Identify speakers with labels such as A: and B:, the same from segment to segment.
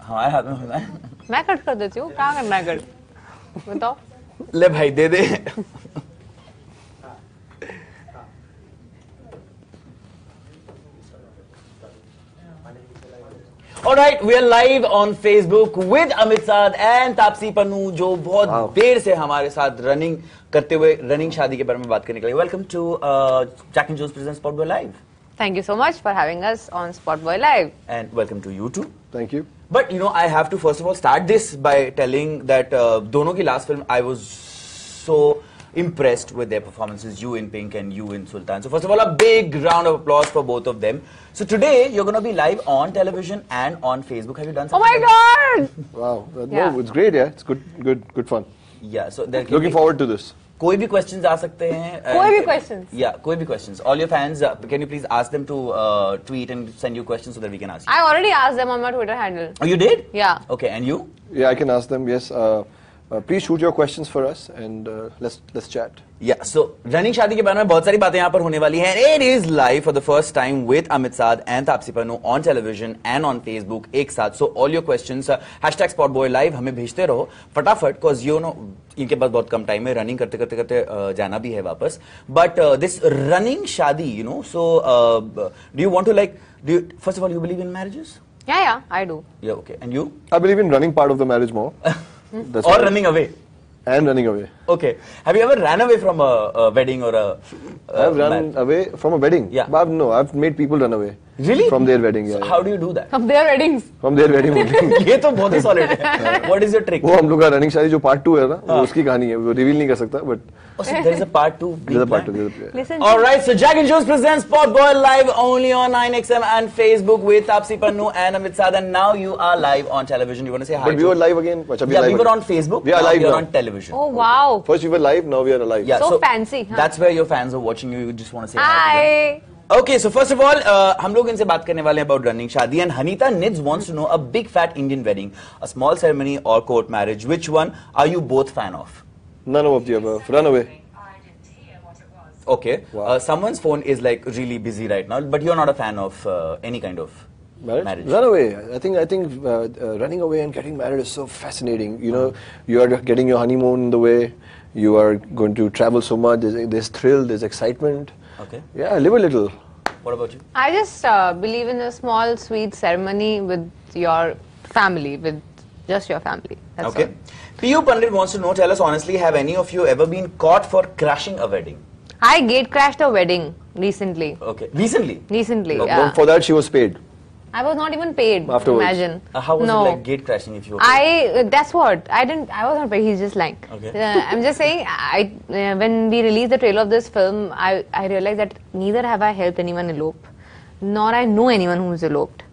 A: हमारे हाथ में होना है।
B: मैं कट कर देती हूँ, क्या करना है कट, बताओ।
A: ले भाई दे दे। Alright, we are live on Facebook with Amit Saad and Taapsee Pannu, जो बहुत देर से हमारे साथ रनिंग करते हुए रनिंग शादी के बारे में बात करने के लिए। Welcome to Jack and Jones presents Spotboy Live.
B: Thank you so much for having us on Spotboy Live.
A: And welcome to you too.
C: Thank you.
A: But you know, I have to first of all start this by telling that दोनों की last film I was so impressed with their performances, you in Pink and you in Sultan. So first of all, a big round of applause for both of them. So today you're going to be live on television and on Facebook. Have you done something?
B: Oh my God!
C: Wow,
B: Yeah.
C: no, it's great. Yeah, it's good fun.
A: Yeah, so they're
C: Looking forward to this.
A: कोई भी questions आ सकते हैं.
B: कोई भी questions?
A: Yeah, कोई भी questions. All your fans, can you please ask them to tweet and send you questions so that we can ask you?
B: I already asked them on my Twitter handle.
A: Oh, you did?
B: Yeah.
A: Okay, and you?
C: Yeah, I can ask them. Yes. Please shoot your questions for us and let's chat.
A: Yeah, so running शादी के बारे में बहुत सारी बातें यहाँ पर होने वाली हैं. It is live for the first time with Amit Saad and Taapsee Pannu on television and on Facebook एक साथ. So all your questions hashtag Spotboy Live हमें भेजते रहो फटाफट, cause you know इनके पास बहुत कम टाइम है, रनिंग करते करते करते जाना भी है वापस. But this रनिंग शादी, you know, so do you want to like, first of all, you believe in marriages?
B: Yeah, I do.
A: Yeah, okay. And you?
C: I believe in running part of the marriage more. That's
A: Or
C: why.
A: running away?
C: And running away.
A: Okay. Have you ever ran away from a wedding or a
C: I've run away from a wedding.
A: Yeah.
C: But no, I've made people run away.
A: Really?
C: From their wedding. Yeah.
A: So how do you do that?
B: From their weddings.
C: From their wedding.
A: ये तो बहुत ही solid है. What is your trick?
C: वो हम लोग का running शादी जो पार्ट 2 है ना, वो उसकी कहानी है, वो रिवील नहीं कर सकता, but
A: Oh, so there is a part 2.
C: there's a part 2.
B: Listen.
A: All right, so Jack and Jones presents Spotboy Live only on 9XM and Facebook with Taapsee Pannu and Amit Saad. And now you are live on television. You want to say hi?
C: But we were live again.
A: Yeah, we were on Facebook.
C: We are
A: now
C: live
A: we are
C: now.
A: on television.
B: Oh wow.
C: First we were live, now we are alive.
A: Yeah,
B: So fancy, huh?
A: That's where your fans are watching you. You just want to say hi. to them.
B: Hi.
A: Okay, so first of all, हम लोग इनसे बात करने वाले हैं about running शादी. And Hanita Nids wants to know a big fat Indian wedding, a small ceremony or court marriage. Which one are you both fan of?
C: None of the above. Run away.
A: Okay.
C: Wow.
A: Someone's phone is like really busy right now, but you're not a fan of any kind of marriage.
C: Run away. I think running away and getting married is so fascinating. You know, you are getting your honeymoon in the way. You are going to travel so much. There's thrill. There's excitement.
A: Okay.
C: Yeah, live a little.
A: What about you?
B: I just believe in a small, sweet ceremony with your family, with just your family. That's
A: Okay.
B: all.
A: P.U. Pandit wants to know, tell us honestly, have any of you ever been caught for crashing a wedding?
B: I gate crashed a wedding recently.
A: Okay. Recently?
B: Recently,
C: But
B: yeah.
C: for that, she was paid.
B: I was not even paid.
C: Afterwards.
B: Imagine.
A: How was
B: no.
A: it like gate crashing if you were paid?
B: That's what I didn't. I was not paid. He's just lying.
A: Okay.
B: I'm just saying. When we released the trailer of this film, I realized that neither have I helped anyone elope, nor I know anyone who's eloped,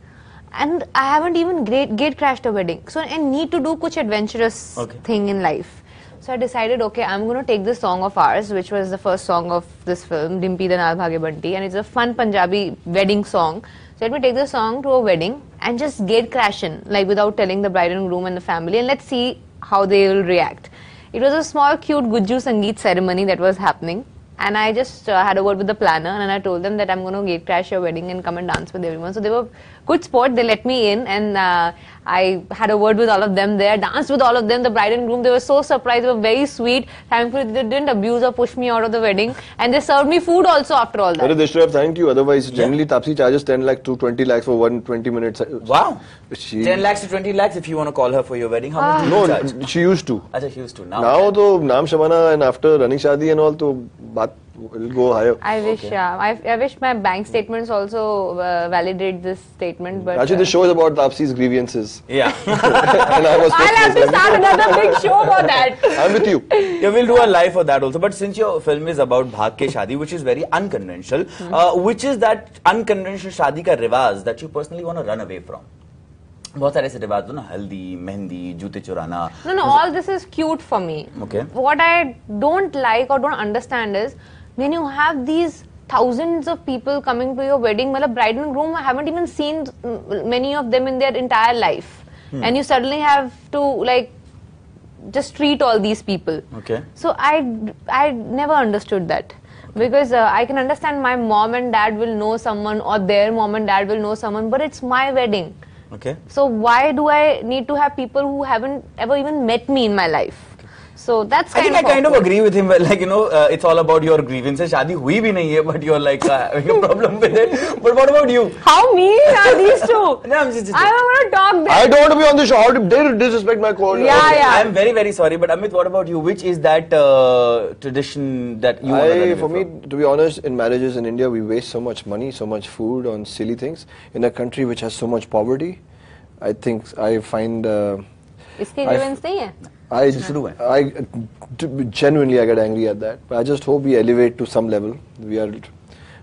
B: and I haven't even gate crashed a wedding. So I need to do kuch adventurous thing in life. So I decided, okay, I'm going to take this song of ours, which was the first song of this film, Dimpi the Naal Bhage Banti, and it's a fun Punjabi wedding song. So let me take the song to a wedding and just gate crash in, like without telling the bride and groom and the family, and let's see how they will react. It was a small, cute Gujju Sangeet ceremony that was happening, and I just had a word with the planner, and I told them that I'm going to gate crash your wedding and come and dance with everyone. So they were good sport. They let me in, and I had a word with all of them there, danced with all of them, the bride and groom. They were so surprised. They were very sweet. Thankfully, they didn't abuse or push me out of the wedding, and they served me food also after all that.
C: They should have thanked you. Otherwise, generally, Taapsee charges 10 lakhs to 20 lakhs for 120 minutes.
A: Wow. 10 lakhs to 20 lakhs if you want to call her for your wedding. How much do you charge?
C: No, she used to.
A: Acha, she used to. Now
C: to Naam Shamana and after running shadi and all, to baat will go higher.
B: I wish, I wish my bank statements also validate this statement. But
C: Actually, the show is about Taapsee's grievances.
A: Yeah.
C: And I was
B: I'll have to start another big show for that.
C: I'm with you.
A: Yeah, we'll do a live for that also. But since your film is about Bhag Ke Shadi, which is very unconventional, which is that unconventional shadi ka riwaz that you personally want to run away from? बहुत सारे ऐसे रिवाज हो ना, हल्दी, मेहंदी, जूते चुराना.
B: No, all this is cute for me.
A: Okay.
B: What I don't like or don't understand is when you have these thousands of people coming to your wedding, well, bride and groom haven't even seen many of them in their entire life, and you suddenly have to like just treat all these people.
A: Okay.
B: So I never understood that. Because I can understand my mom and dad will know someone or their mom and dad will know someone, but it's my wedding.
A: Okay.
B: So why do I need to have people who haven't ever even met me in my life? So that's
A: I
B: kind
A: think
B: of
A: I kind of
B: awkward.
A: agree with him. Like, you know, it's all about your grievances. शादी हुई भी नहीं है, but you're like having a problem with it. But what about you?
B: How mean are these two?
A: No, I'm just-
B: I don't want to talk them.
C: I don't want to be on the show. How dare you disrespect my call?
B: Yeah, yeah.
A: I'm very, very sorry. But Amit, what about you? Which is that tradition that you want to run away
C: For me,
A: from?
C: to be honest, in marriages in India, we waste so much money, so much food on silly things. In a country which has so much poverty, I think I find.
B: इसकी grievance नहीं है?
C: Genuinely, I get angry at that. But I just hope we elevate to some level.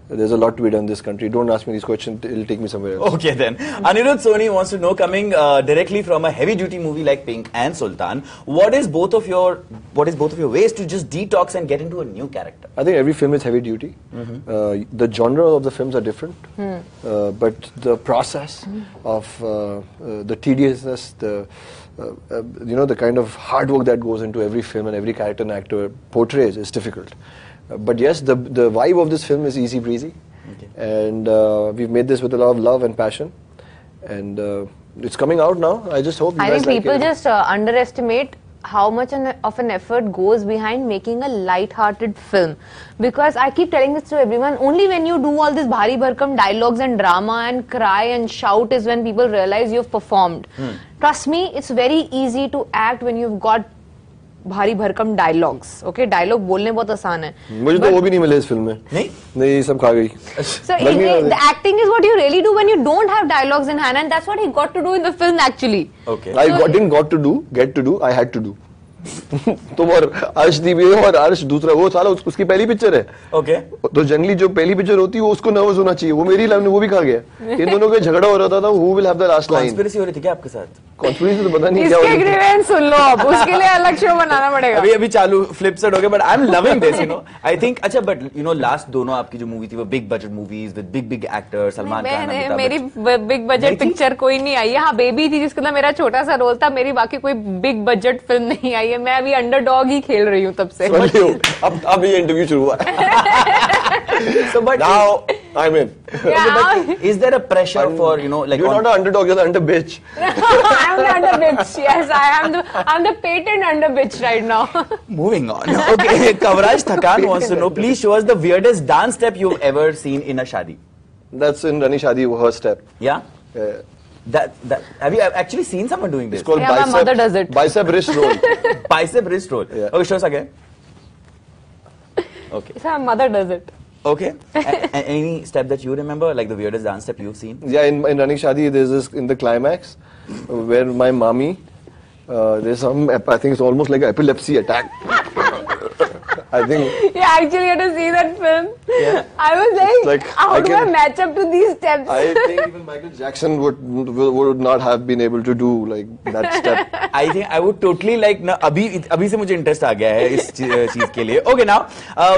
C: There's a lot to be done in this country. Don't ask me these questions; it'll take me somewhere else.
A: Okay then. Anirudh Soni wants to know, coming directly from a heavy-duty movie like Pink and Sultan, what is both of your ways to just detox and get into a new character?
C: I think every film is heavy duty. The genre of the films are different, but the process of the tediousness, the the kind of hard work that goes into every film and every character and actor portrays is difficult. But yes, the vibe of this film is easy breezy, and we've made this with a lot of love and passion, and it's coming out now. I just hope you
B: I
C: guys
B: think people
C: like it.
B: just underestimate how much of an effort goes behind making a light-hearted film, because I keep telling this to everyone, only when you do all this bhari bharkam dialogues and drama and cry and shout is when people realize you've performed. Trust me, it's very easy to act when you've got भारी भरकम dialogues okay dialogue बोलने बहुत आसान है
C: मुझे तो वो भी नहीं मिले इस फिल्म में नहीं सब खा गई
B: so the acting is what you really do when you don't have dialogues in hand, and that's what he got to do in the film actually.
A: Okay.
C: didn't get to do, I had to do. तुम और अर्शदीप और अर्श दूसरा वो साला उसकी पहली picture है.
A: Okay.
C: तो जनरली जो पहली पिक्चर होती है वो उसको नर्वस होना चाहिए. वो मेरी लाइन वो भी खा गया. इन दोनों का झगड़ा हो रहा था who will have the last line.
A: Conspiracy हो रही थी क्या आपके साथ?
C: Conspiracy तो पता नहीं क्या हो
B: इसके
C: रही थी.
B: ग्रीवेंस सुन लो अब उसके लिए अलग शो बनाना पड़ेगा.
A: अभी चालू फ्लिप साइड हो गया, but I'm loving this, you know. I think अच्छा, but you know last दोनों आपकी जो मूवी थी वो big budget movies with big actors, Salman Khan, Amitabh
B: मेरी
A: बच्चन.
B: बिग बजट पिक्चर कोई नहीं आई है. हाँ बेबी थी जिसके अंदर मेरा छोटा सा रोल था. मेरी बाकी कोई बिग बजट फिल्म नहीं आई है. मैं अभी अंडरडॉग ही खेल रही हूँ तब से.
C: अब ये इंटरव्यू शुरू हुआ.
A: So but
C: Now I'm in.
A: is there a pressure for like
C: You're not an underdog, you're the under bitch.
B: I'm the under bitch. Yes, I'm the patent under bitch right now.
A: Moving on. Okay, Kavraj Thakan wants to know, please show us the weirdest dance step you've ever seen in a shadi.
C: That's in Rani Shadi, her step.
A: Yeah? That have you actually seen someone doing this?
C: It's called
B: Yeah, my mother does it.
C: Bicep wrist roll.
A: Bicep wrist roll.
C: Yeah.
A: Okay, show us again. Okay.
B: So my mother does it.
A: Okay. Any step that you remember, like the weirdest dance step you've seen?
C: Yeah, in Rani Shadi, there's this in the climax where my mommy, there's some, I think it's almost like an epilepsy attack. I think.
B: Yeah, actually, you had to see that film.
A: Yeah.
B: I was like, how do I match up to these steps?
C: I think even Michael Jackson would not have been able to do like that step.
A: I think I would totally like. अभी से मुझे interest आ गया है इस चीज के लिए. Okay, now,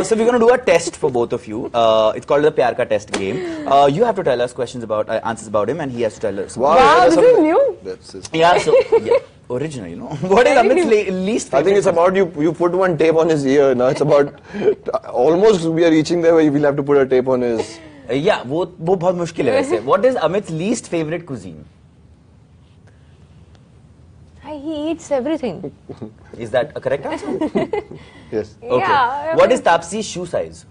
A: so we're gonna do a test for both of you. It's called the Pyar Ka Test game. You have to tell us questions about answers about him, and he has to tell us.
B: Wow, this is new.
A: Yeah, so yeah, original, you know. What is Amit's least favorite?
C: I think it's about you put one tape on his ear. Now it's about almost we are reaching there where we'll have to put a tape on his.
A: Yeah, वो बहुत मुश्किल है वैसे. What is Amit's least favorite cuisine?
B: He eats everything.
A: Is that a correct answer?
C: Yes.
A: Okay.
B: Yeah,
A: What is Taapsi's shoe size?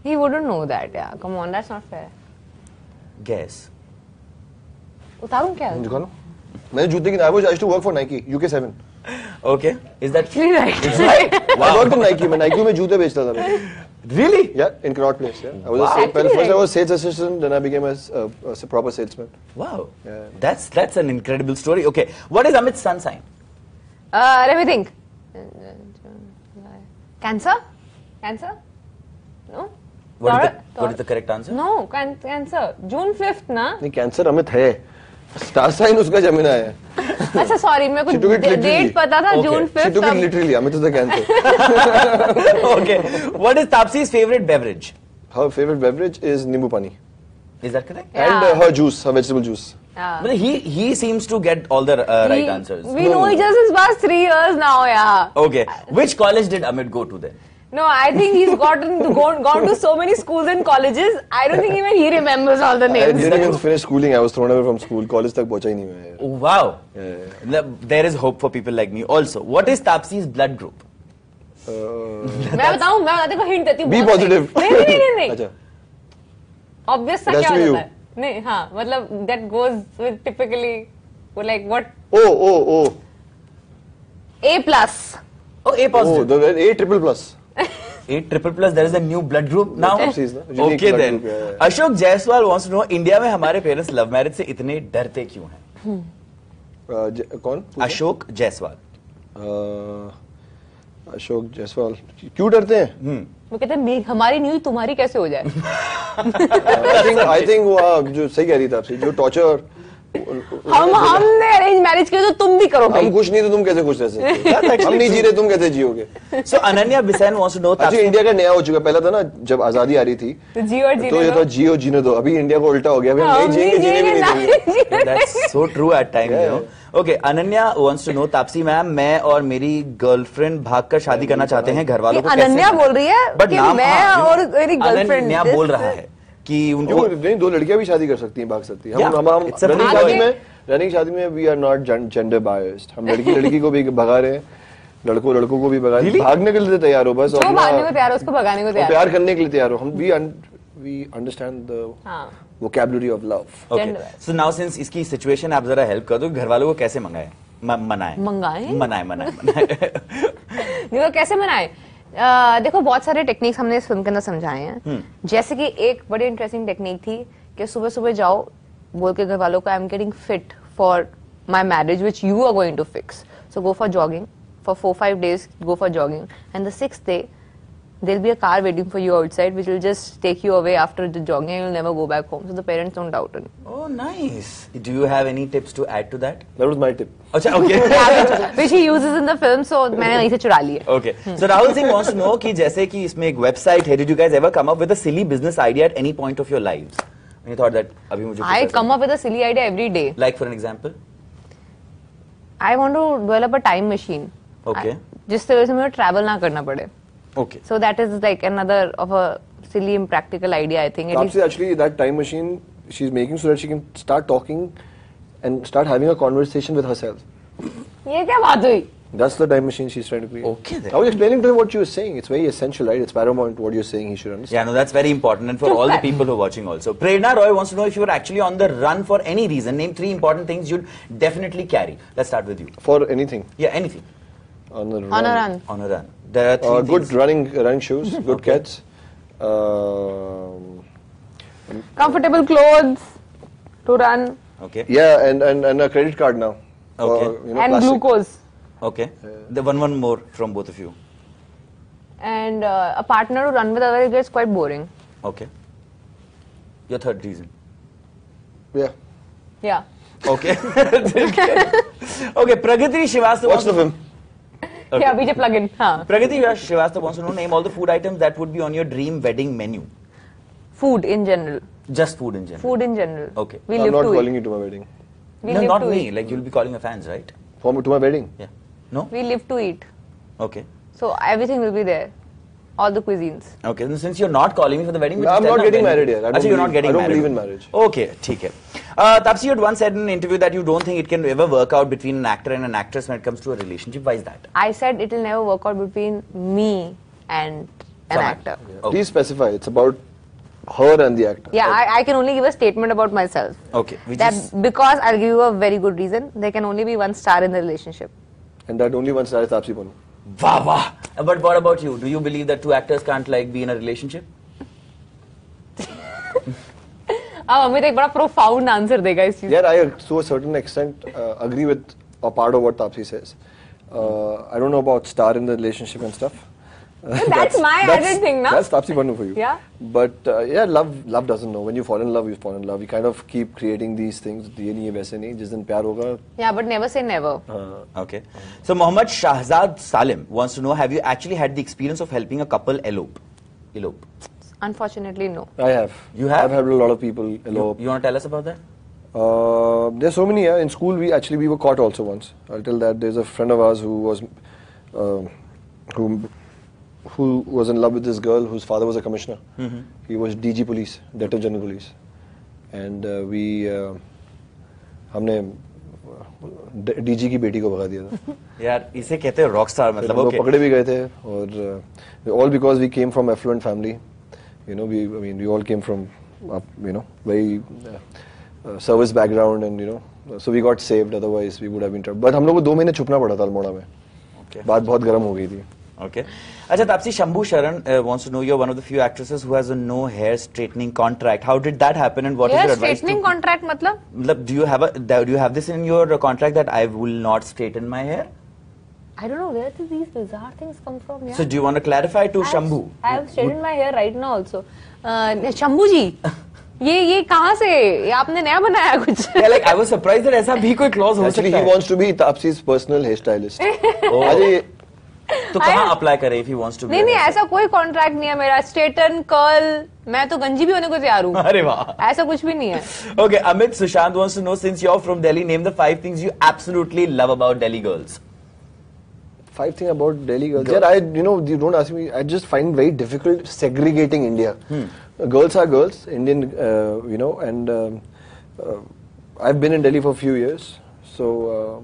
B: He wouldn't know that. Yeah, come on, that's not fair.
A: Guess.
B: उतारूं क्या?
C: दिखा लो. मैंने जूते की I used to work for Nike UK7.
A: Okay. Is that
B: Actually, right.
A: It's right?
C: I worked in Nike. मैं Nike में जूते बेचता था मैं.
A: Really?
C: Yeah, in Connaught Place. Yeah, I was
A: Wow.
C: first I was sales assistant, then I became a proper salesman.
A: Wow.
C: Yeah.
A: That's an incredible story. Okay. What is Amit's sun sign?
B: Let me think. Cancer? Cancer? No?
A: What is the correct answer?
B: No, Cancer. June 5th, na?
C: नहीं cancer Amit है. Star sign उसका जमीना है.
B: अच्छा sorry मेरे को
C: She took it literally.
B: Date पता था
A: Okay.
B: June
C: She
B: 5th.
C: took it literally. Amit is the cancer.
A: Okay. What is Taapsi's favorite beverage?
C: Her favorite beverage is nimbu pani.
A: Is that correct?
C: And
B: Yeah.
C: her juice, her vegetable juice.
A: But he seems to get all the right answers.
B: We know each other since past 3 years now, yeah.
A: Okay. Which college did Amit go to then?
B: No, I think he's gone to so many schools and colleges. I don't think even he remembers all the
C: I
B: names.
C: didn't even finish schooling. I was thrown away from school. College tak pahuncha hi nahi main.
A: Oh, wow.
C: Yeah.
A: There is hope for people like me. Also, what is Taapsi's blood group?
B: मैं बताती को hint देती हूँ.
C: Be positive.
B: नहीं.
C: अच्छा.
B: Obvious सा
C: It has
B: क्या
C: to be
B: हो
C: you.
B: जाता है? नहीं, हाँ, मतलब that goes with typically like what
C: Oh.
B: A plus.
A: Oh, A
C: Oh,
A: positive.
C: the A triple plus.
A: A triple plus. There is a new blood group now.
C: Taapsi's, no? Unique
A: Okay
C: blood
A: then.
C: group, yeah.
A: Ashok Jaiswal wants to know India में हमारे parents love marriage से इतने डरते क्यों हैं?
C: कौन?
A: अशोक जायसवाल.
C: अशोक जायसवाल क्यों डरते हैं?
B: वो कहते हैं हमारी नहीं हुई तुम्हारी कैसे हो जाए?
C: I think वो जो सही कह रही थी आपसे, जो टॉर्चर
B: हमने अरेंज मैरिज किया तो तुम भी करोगे.
C: हम खुश नहीं तो तुम कैसे खुश रह सकते? हम नहीं जी रहे तुम कैसे जियोगे?
A: So Ananya Bisain wants to know.
C: अच्छा इंडिया का नया हो चुका. पहला था ना जब आजादी आ रही थी
B: तो जियो और
C: तो
B: जीने
C: ये
B: दो.
C: था जियो जीने दो. अभी इंडिया को उल्टा हो गया. अभी हम नहीं जिएंगे, जीने भी नहीं देंगे.
A: That's so true at times, you know. Okay, Ananya wants to know, Taapsee ma'am, मैं और मेरी गर्लफ्रेंड भागकर शादी करना चाहते हैं, घर वालों को कैसे?
B: अनन्या बोल रही है
A: But
B: कि
A: नाम
B: मैं
A: हाँ,
B: और मेरी गर्लफ्रेंड.
A: अनन्या बोल रहा है कि उनको
C: क्यों नहीं? दो लड़कियां भी शादी कर सकती हैं, भाग सकती हैं.
A: Yeah,
C: हम
A: it's a free
C: रनिंग शादी में we are not gender biased. हम लड़की को भी भगा रहे हैं, लड़कों को भी भगा रहे हैं. भागने के लिए तैयार हो बस.
B: जो भागने को तैयार है उसको भगाने को तैयार.
C: प्यार करने के लिए तैयार हो. हम we understand the vocabulary of love.
A: Okay.
B: Gender.
A: So now since इसकी सिचुएशन आप जरा हेल्प कर दो, घर वालों को कैसे मनाए?
B: देखो कैसे मनाए. देखो बहुत सारे टेक्निक्स हमने इस फिल्म के अंदर समझाए हैं. जैसे कि एक बड़ी इंटरेस्टिंग टेक्निक थी कि सुबह सुबह जाओ बोल के घर वालों को I am getting fit for my marriage which you are going to fix. So go for jogging for 4-5 days, go for jogging, and the 6th day there'll be a car waiting for you outside which will just take you away after the jogging and you'll never go back home, so the parents don't doubt it.
A: Oh, nice. Do you have any tips to add to that?
C: That was my tip.
A: अच्छा, okay.
B: which he uses in the film, so मैंने वहीं से चुरा ली है.
A: Okay. So Rahul Singh wants to know कि जैसे कि इसमें एक वेबसाइट है, did you guys ever come up with a silly business idea at any point of your lives? And you thought that अभी मुझे
B: I come up with a silly idea every day.
A: Like for an example?
B: I want to develop a time machine.
A: Okay.
B: जिससे वजह से मुझे travel ना करना पड़े.
A: Okay.
B: So that is like another of a silly impractical idea, I think.
C: Taapsi, actually, that time machine she's making so that she can start talking and start having a conversation with herself.
B: ये क्या बात हुई?
C: That's the time machine she's trying to create.
A: Okay, then.
C: I was explaining to him what she was saying. It's very essential, right? It's paramount what you're saying. He should understand.
A: Yeah, no, that's very important, and for all the people who are watching also. Prerna Roy wants to know if you were actually on the run for any reason. Name 3 important things you'd definitely carry. Let's start with you.
C: For anything.
A: Yeah, anything.
C: On a run.
B: On a run.
A: On a run. There are 3
C: Good
A: things.
C: running shoes. Good
A: Okay.
C: kits.
B: Comfortable clothes to run.
A: Okay.
C: Yeah, and a credit card now.
A: Okay.
B: And
C: plastic.
B: glucose.
A: Okay. The one more from both of you.
B: And a partner to run with, otherwise it gets quite boring.
A: Okay. Your third reason.
C: Yeah.
B: Yeah.
A: Okay. Okay. Pragati Srivastava.
C: Watch the film.
A: Okay.
B: Yeah, BJ plug in. हाँ.
A: Pragati Srivastava wants to know, name all the food items that would be on your dream wedding menu.
B: Food in general.
A: Just food in general.
B: Food in general.
A: Okay.
B: We
C: I'm
B: live
C: not
B: to
C: calling
B: eat.
C: you to my wedding.
B: We
A: No,
B: live
A: not
B: to
A: me.
B: eat.
A: Like you'll be calling your fans, right?
C: To my wedding.
A: Yeah. No?
B: We live to eat.
A: Okay.
B: So everything will be there. All the cuisines.
A: Okay. Then since you're not calling me for the wedding,
C: No,
A: just
C: I'm
A: tell
C: not
A: me
C: getting
A: when-
C: married yet. I don't
A: Achha, you're not
C: believe-
A: getting
C: I don't
A: married.
C: believe in marriage.
A: Okay, ठीक है. Taapsi, you had once said in an interview that you don't think it can ever work out between an actor and an actress when it comes to a relationship. Why is that?
B: I said it will never work out between me and an
A: Some
B: actor.
A: Okay.
C: Please specify. It's about her and the actor.
B: Yeah, I can only give a statement about myself.
A: Okay. Which
B: That
A: is,
B: because I'll give you a very good reason, there can only be one star in the relationship.
C: And that only one star is Taapsi Pannu.
A: wow, wow. But what about you? Do you believe that 2 actors can't like be in a relationship?
B: अब अमित एक बड़ा profound answer देगा इस चीज.
C: Yeah, I to a certain extent agree with a part of what Taapsi says. I don't know about star in the relationship and stuff.
B: That's my added thing, na?
C: That's Taapsi Pannu for you.
B: Yeah.
C: But yeah, love doesn't know. When you fall in love, you fall in love. You kind of keep creating these things. ये नहीं है वैसे नहीं. जिस दिन प्यार होगा.
B: Yeah, but never say never.
A: Okay. So Mohammad Shahzad Salim wants to know, have you actually had the experience of helping a couple elope?
B: Unfortunately, no.
C: I have.
A: You have?
C: I've helped a lot of people elope.
A: You want to tell us about that?
C: There's so many. Yeah. In school, we were caught also once. I'll tell that. There's a friend of ours who was who who was in love with this girl whose father was a commissioner. He was DG Police, Director General Police, and हमने DG की बेटी को भगा दिया था.
A: यार इसे कहते हैं रॉक स्टार मतलब.
C: वो पकड़े भी गए थे और all because we came from affluent family. You know, we all came from very service background, and so we got saved. Otherwise we would have been trapped. But हम लोग को 2 महीने छुपना पड़ा था अल्मोड़ा में. बात बहुत गर्म हो गई थी.
A: Okay. अच्छा Taapsee, Shambhu Sharan wants to know, you're one of the few actresses who has a no hair straightening contract. How did that happen, and what is your advice?
B: Straightening contract मतलब?
A: Do you have this in your contract that I will not straighten my hair?
B: I don't know where do these bizarre things come from. Yeah.
A: So do you want to clarify to Shambhu?
B: I have straightened my hair right now also. Shambhu जी, ये कहाँ से? ये आपने नया बनाया कुछ?
A: Yeah, like I was surprised that ऐसा भी कोई clause हो सकता है.
C: Actually, he wants to be Taapsi's personal hairstylist.
A: Oh. तो कहाँ अप्लाई करे if he wants to be?
B: नहीं ऐसा कोई कॉन्ट्रैक्ट नहीं है मेरा. स्ट्रेटन कर्ल, मैं तो गंजी भी होने को तैयार हूँ.
A: अरे वाह,
B: ऐसा कुछ भी नहीं है.
A: Okay, Amit Sushant wants to know, since you're from Delhi, name the 5 things you absolutely love about Delhi girls.
C: 5 things about Delhi girls. Yeah, you don't ask me. I just find very difficult segregating India. Girls are girls, Indian, and I've been in Delhi for a few years, so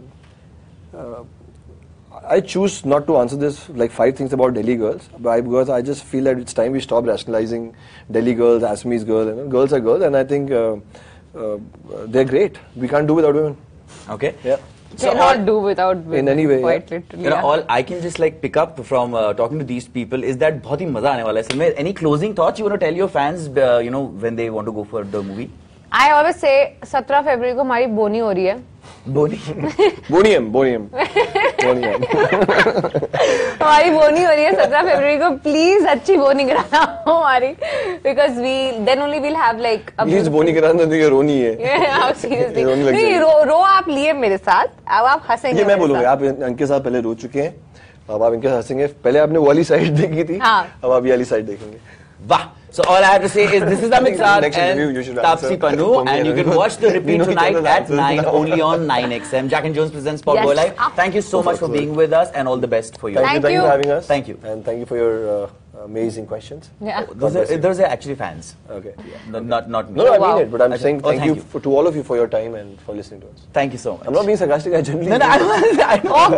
C: I choose not to answer this like 5 things about Delhi girls, because I just feel that it's time we stop rationalizing Delhi girls, Assamese girls. Girls are girls, and I think they're great. We can't do without women.
A: Okay.
C: Yeah.
B: So cannot do without women.
C: In any way.
B: Quite
C: Yeah.
B: literally.
A: All I can just like pick up from talking to these people is that बहुत ही मजा आने वाला है इसमें. Any closing thoughts you want to tell your fans, when they want to go for the movie?
B: I always say 17 फरवरी को हमारी बोनी हो रही है.
A: बोनी.
C: Bonium.
B: हमारी बोनी हो रही है 17 फरवरी को. प्लीज अच्छी बोनी कराना हमारी, because then only we'll have like.
C: Please बोनी कराना तो ये रोनी है.
B: Seriously. नहीं रो आप लिए मेरे साथ. अब आप हंसेंगे.
C: ये मैं बोलूँगा, आप इनके साथ पहले रो चुके हैं, अब आप इनके साथ हंसेंगे. पहले आपने वो वाली साइड देखी थी, अब आप ये वाली साइड देखेंगे.
A: वाह. So all I have to say is this is Amit Saad and Taapsi Pannu, and you can watch the repeat tonight at 9 only on 9XM. Jack and Jones presents Sport Boy Live. Thank you so much for being with us, and all the best for you.
C: Thank you for having us.
A: Thank you.
C: And thank you for your amazing questions.
B: Yeah.
A: Those are actually fans.
C: Okay.
A: Yeah. Not me.
C: No, I mean it, but I'm saying
A: thank you
C: to all of you for your time and for listening to us.
A: Thank you so much.
C: I'm not being sarcastic, I genuinely
A: No, I know.